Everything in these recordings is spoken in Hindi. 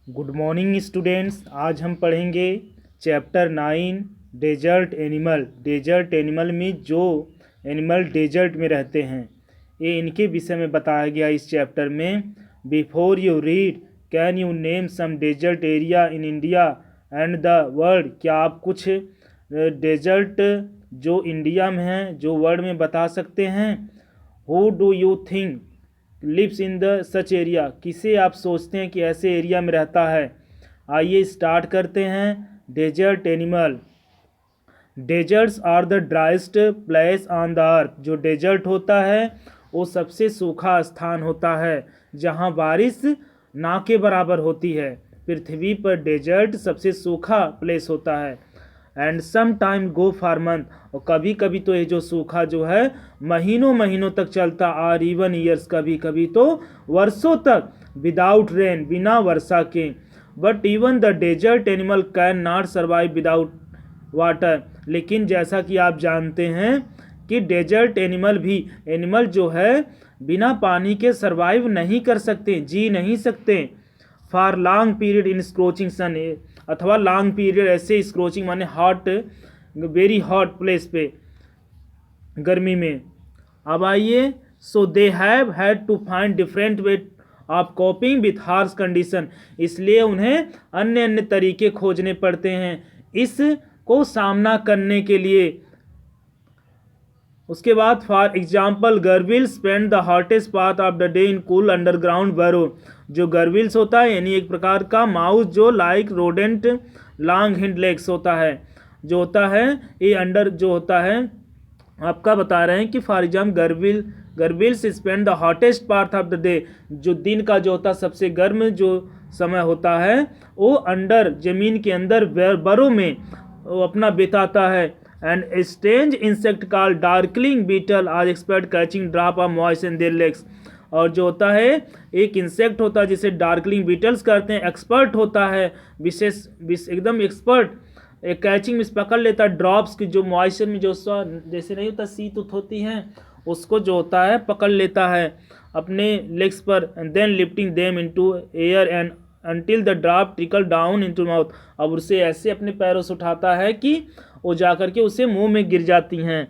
Good morning students. आज हम पढ़ेंगे chapter 9 desert animal. Desert animal में जो एनिमल डेजर्ट में रहते हैं ये इनके विषय में बताया गया इस चैप्टर में। Before you read, can you name some desert area in India and the world. क्या आप कुछ डेजर्ट जो इंडिया में हैं जो वर्ल्ड में बता सकते हैं। Who do you think lives in the such area. किसे आप सोचते हैं कि ऐसे एरिया में रहता है। आइए स्टार्ट करते हैं। Desert animal. Deserts are the driest place on the earth. जो डेजर्ट होता है वो सबसे सूखा स्थान होता है जहाँ बारिश ना के बराबर होती है। पृथ्वी पर डेजर्ट सबसे सूखा प्लेस होता है। And some time go for month, और कभी कभी तो ये जो सूखा जो है महीनों महीनों तक चलता। आर इवन ईयर्स, कभी कभी तो वर्षों तक। विदाउट रेन, बिना वर्षा के। But even the desert animal can not survive without water. लेकिन जैसा कि आप जानते हैं कि डेजर्ट एनिमल जो है बिना पानी के सर्वाइव नहीं कर सकते, जी नहीं सकते। फॉर लॉन्ग पीरियड इन स्क्रोचिंग सन, अथवा लॉन्ग पीरियड ऐसे स्क्रोचिंग माने हॉट, वेरी हॉट प्लेस पे, गर्मी में। अब आइए, so they have had to find different way of coping with harsh condition. इसलिए उन्हें अन्य अन्य तरीके खोजने पड़ते हैं इसको सामना करने के लिए। उसके बाद फॉर एग्जाम्पल गर्विल spend the hottest part of the day in cool underground burrow. जो गर्विल्स होता है यानी एक प्रकार का माउस जो like rodent long hind legs होता है, जो होता है ये अंडर जो होता है आपका बता रहे हैं कि फॉर एग्जाम्पल गर्विल्स spend the hottest part of the day. जो दिन का जो होता है सबसे गर्म जो समय होता है वो अंडर जमीन के अंदर बरो में वो अपना बिताता है। And strange insect called darkling beetle are expert catching drop of moist in their legs. और जो होता है एक इंसेक्ट होता है जिसे डार्कलिंग बीटल्स करते हैं, एक्सपर्ट होता है, विशेष एकदम एक्सपर्ट, एक कैचिंग में पकड़ लेता है ड्रॉप्स की जो मॉइस्चर में जो जैसे नहीं होता शीत होती हैं उसको जो होता है पकड़ लेता है अपने लेग्स पर। And then lifting them into air and until the drop trickle down into mouth. अब उसे ऐसे अपने पैरों से उठाता है कि वो जाकर के उसे मुंह में गिर जाती हैं।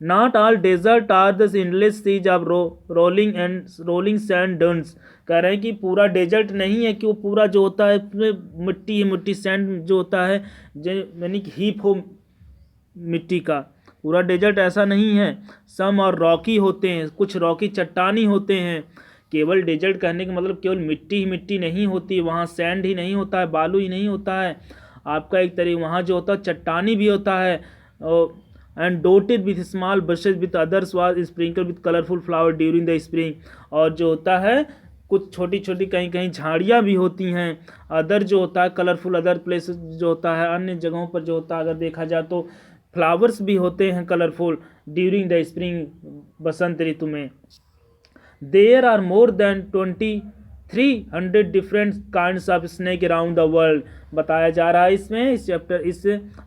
Not all desert are the endless seas of rolling sand dunes. कह रहे हैं कि पूरा डेजर्ट नहीं है कि वो पूरा जो होता है उसमें मिट्टी सैंड जो होता है यानी कि हीप हो मिट्टी का। पूरा डेजर्ट ऐसा नहीं है। सम और रॉकी होते हैं, कुछ रॉकी चट्टानी होते हैं। केवल डेजर्ट कहने का मतलब केवल मिट्टी ही मिट्टी नहीं होती, वहाँ सैंड ही नहीं होता है, बालू ही नहीं होता है। आपका एक तरीके वहाँ जो होता है चट्टानी भी होता है। And डोटेड with small brushes with others was sprinkle with colourful flower during the spring. और जो होता है कुछ छोटी छोटी कहीं कहीं झाड़ियाँ भी होती हैं। अदर जो होता है कलरफुल अदर प्लेसेस जो होता है अन्य जगहों पर जो होता है अगर देखा जाए तो फ्लावर्स भी होते हैं कलरफुल ड्यूरिंग द स्प्रिंग, बसंत ऋतु में। There are more than 2300 different kinds of snake around the world. बताया जा रहा है इसमें इस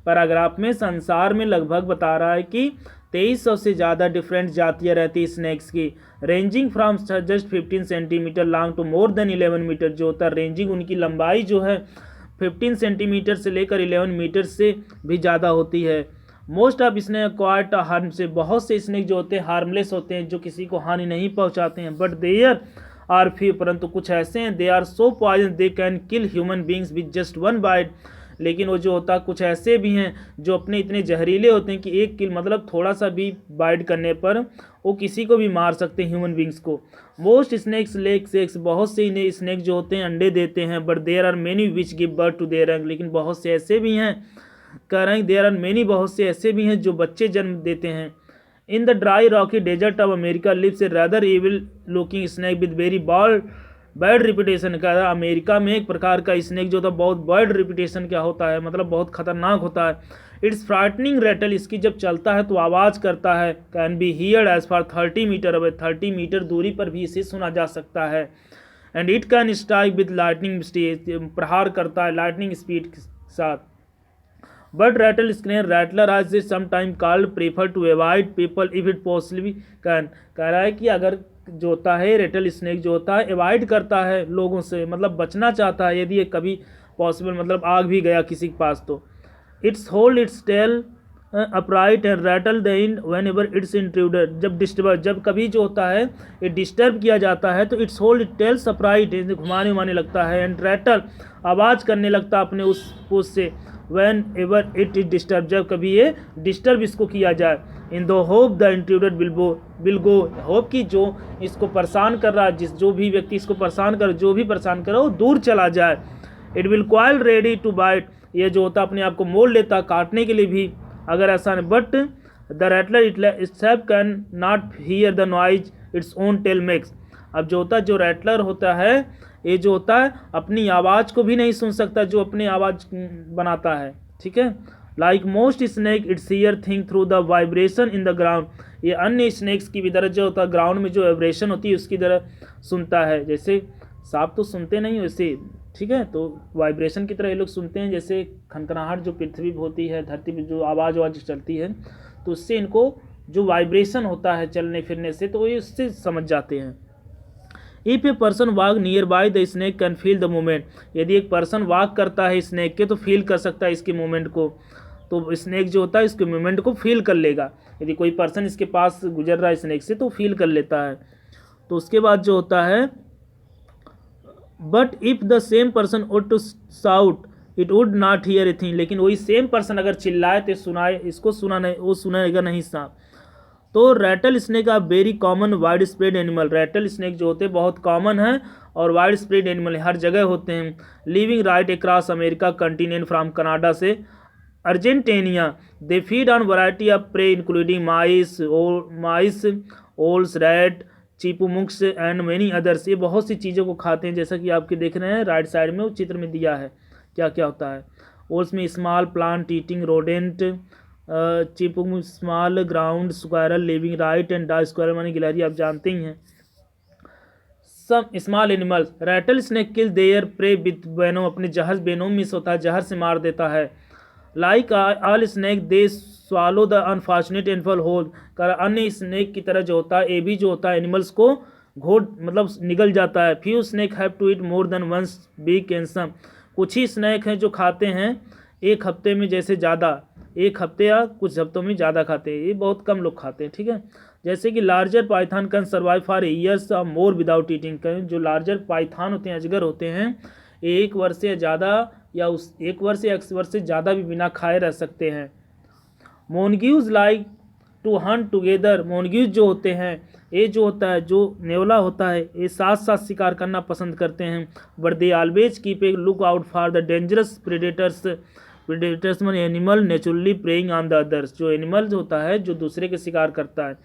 पैराग्राफ में संसार में लगभग बता रहा है कि 2300 से ज़्यादा डिफरेंट जातियाँ रहती है स्नेक्स की। Ranging from just 15 centimetre long to more than 11 metre. जो होता है रेंजिंग उनकी लंबाई जो है 15 सेंटीमीटर से लेकर 11 मीटर से भी ज़्यादा होती है। Most of snake quite harm से, बहुत से स्नेक जो होते हैं हार्मलेस होते हैं, जो किसी को हानि नहीं पहुंचाते हैं। बट देयर आर फ्यू, परंतु कुछ ऐसे हैं they are so poison they can kill human beings with just one bite. लेकिन वो जो होता है कुछ ऐसे भी हैं जो अपने इतने जहरीले होते हैं कि एक किल मतलब थोड़ा सा भी बाइट करने पर वो किसी को भी मार सकते हैं ह्यूमन बींग्स को। मोस्ट स्नेक्स लेग सेक्स, बहुत से इन्हें स्नेक जो होते हैं अंडे देते हैं। But there are many which give birth to their young. लेकिन बहुत से ऐसे भी हैं, कह रहे हैं देयर आर मेनी, बहुत से ऐसे भी हैं जो बच्चे जन्म देते हैं। In the dry rocky desert of America lives a rather evil looking snake with very bad reputation. कह रहा है अमेरिका में एक प्रकार का स्नेक जो होता है बहुत बैड रिपुटेशन क्या होता है, मतलब बहुत खतरनाक होता है। इट्स फ्राइटनिंग रेटल, इसकी जब चलता है तो आवाज़ करता है। Can be heard as far 30 metres away, 30 metre दूरी पर भी इसे सुना जा सकता है। And it can strike with lightning speed, प्रहार करता है लाइटनिंग स्पीड के साथ। But rattle snake rattler as sometime called prefer to avoid people if it possibly can. कह रहा है कि अगर जो होता है, रेटल स्नेक जो होता है अवॉइड करता है लोगों से, मतलब बचना चाहता है यदि ये कभी पॉसिबल मतलब आग भी गया किसी के पास तो। Its hold its tail upright and rattle the end whenever its intruder, जब कभी जो होता है ये डिस्टर्ब किया जाता है तो its hold it tells upright, घुमाने उमाने लगता है, एंड रैटल आवाज़ करने लगता है अपने उस पोज से, van ever it is disturb, जब कभी ये डिस्टर्ब इसको किया जाए। In the hope the intruder will go, hope कि जो इसको परेशान कर रहा है, जो भी व्यक्ति इसको परेशान कर वो दूर चला जाए। It will coil ready to bite, ये जो होता है अपने आप को मोड़ लेता काटने के लिए भी अगर ऐसा नहीं, but the rattler itself can not hear the noise its own tail makes. अब जो होता है जो रैटलर होता है ये जो होता है अपनी आवाज़ को भी नहीं सुन सकता जो अपनी आवाज़ बनाता है, ठीक है। Like most snake its hear thing through the vibration in the ground, ये अन्य स्नैक्स की भी तरह जो होता है ग्राउंड में जो वाइब्रेशन होती है उसकी तरह सुनता है, जैसे सांप तो सुनते नहीं वैसे, ठीक है, तो वाइब्रेशन की तरह ये लोग सुनते हैं, जैसे खनखनाहट जो पृथ्वी पर होती है, धरती पर जो आवाज़ चलती है तो उससे इनको जो वाइब्रेशन होता है चलने फिरने से तो ये उससे समझ जाते हैं। If a person walk near by the snake can feel the movement, यदि एक पर्सन वॉक करता है स्नैक के तो फील कर सकता है इसके मूवमेंट को, तो स्नैक जो होता है इसके मूवमेंट को फील कर लेगा, यदि कोई पर्सन इसके पास गुजर रहा है स्नैक से तो फील कर लेता है। तो उसके बाद जो होता है but if the same person would to shout it would not hear a thing, लेकिन वही सेम पर्सन अगर चिल्लाए तो सुनाए, इसको सुना नहीं, वो सुनाएगा नहीं सांप। तो rattlesnake a very common widespread animal, rattlesnake जो होते हैं बहुत कॉमन है और वाइड स्प्रेड एनिमल हर जगह होते हैं। Living right across America continent from Canada से Argentina, they feed on variety of prey including mice, owls, rat, chipmunks and many others, ये बहुत सी चीज़ों को खाते हैं जैसा कि आपके देख रहे हैं राइट साइड में वो चित्र में दिया है क्या क्या होता है। ओल्स में small plant eating rodent, chipmunk small ground squirrel living right and die squirrel मानी गिलहरी आप जानते ही हैं। Some small animals rattlesnake kill their prey with venom, अपने जहर वेनोम मिस होता है जहर से मार देता है। Like all snake they swallow the unfortunate animal whole, कर अन्य स्नेक की तरह जो होता है ये भी जो होता है एनिमल्स को घोट मतलब निगल जाता है। Few snake have to eat more than once week and some, कुछ ही स्नेक हैं जो खाते हैं एक हफ्ते में, जैसे ज़्यादा एक हफ्ते या कुछ हफ्तों में ज़्यादा खाते हैं, ये बहुत कम लोग खाते हैं, ठीक है। जैसे कि larger Python can survive for years और मोर विदाउट ईटिंग, जो लार्जर पाइथन होते हैं अजगर होते हैं एक वर्ष से ज़्यादा या उस एक वर्ष या 1 वर्ष से ज़्यादा भी बिना खाए रह सकते हैं। मोनग्यूज लाइक टू हंट टुगेदर, मोनग्यूज जो होते हैं ये जो होता है जो नेवला होता है ये साथ साथ शिकार करना पसंद करते हैं। But they always keep a look out for the dangerous predators man animal naturally preying on the others, जो एनिमल होता है जो दूसरे के शिकार करता है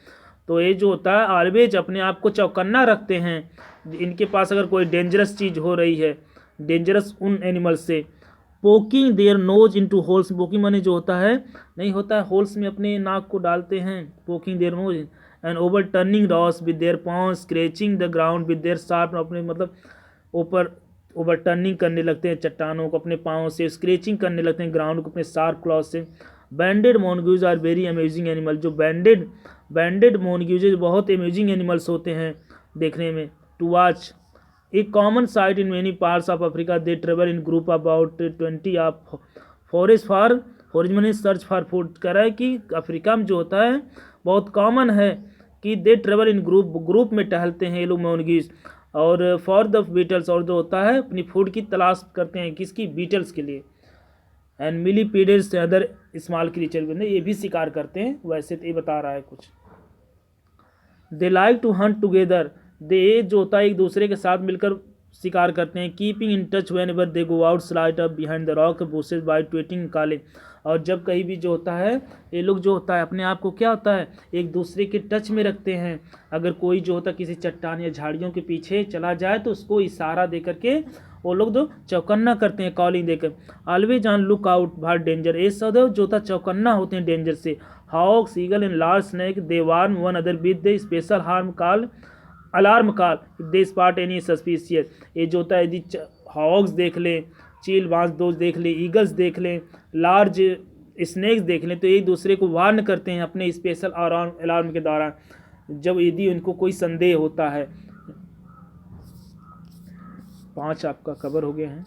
तो ये जो होता है ऑलवेज अपने आप को चौकन्ना रखते हैं, इनके पास अगर कोई डेंजरस चीज़ हो रही है डेंजरस उन एनिमल से। Poking their knows into holes, poking माने जो होता है नहीं होता है होल्स में अपने नाक को डालते हैं, poking their nose and overturning rocks with their पाँव, scratching the ground with their sharp, अपने मतलब ऊपर ओवर टर्निंग करने लगते हैं चट्टानों को अपने पाँव से, स्क्रेचिंग करने लगते हैं ग्राउंड को अपने शार्प क्लॉ से। बैंडेड मोनग्यूज आर वेरी अमेजिंग एनिमल, जो बैंडेड मोनग्यूज बहुत अमेजिंग एनिमल्स होते हैं देखने में। To watch a common sight in many parts of Africa, they travel in group about 20 of forage मैंने सर्च फॉर फूड कह रहा है कि अफ्रीका में जो होता है बहुत कॉमन है कि दे ट्रेवल इन ग्रुप में टहलते हैं ये लोग मोनग्यूज, और फॉर द बीटल्स, और जो होता है अपनी फूड की तलाश करते हैं किसकी बीटल्स के लिए। एंड मिलीपीडेस अदर स्मॉल क्रीचर भी ये भी शिकार करते हैं, वैसे तो ये बता रहा है कुछ। They like to hunt together, they जो होता है एक दूसरे के साथ मिलकर शिकार करते हैं। Keeping in touch whenever they go out slide up behind the rock bushes by tweeting calling, और जब कहीं भी जो होता है ये लोग जो होता है अपने आप को क्या होता है एक दूसरे के टच में रखते हैं। अगर कोई जो होता है किसी चट्टान या झाड़ियों के पीछे चला जाए तो उसको इशारा दे करके वो लोग जो चौकन्ना करते हैं कॉलिंग देकर। Always on look out for danger, ये सदैव जो होता चौकन्ना होते हैं डेंजर से। Hawks eagle and large snake they warn one other with the special harm call alarm call they spot any suspicious, ये जो होता है यदि हॉक्स देख लें, चील बांस दोस्त देख लें, ईगल्स देख लें, लार्ज स्नेक्स देख लें तो एक दूसरे को वार्न करते हैं अपने स्पेशल अलार्म के दौरान। जब यदि उनको कोई संदेह होता है। 5 आपका कवर हो गए हैं।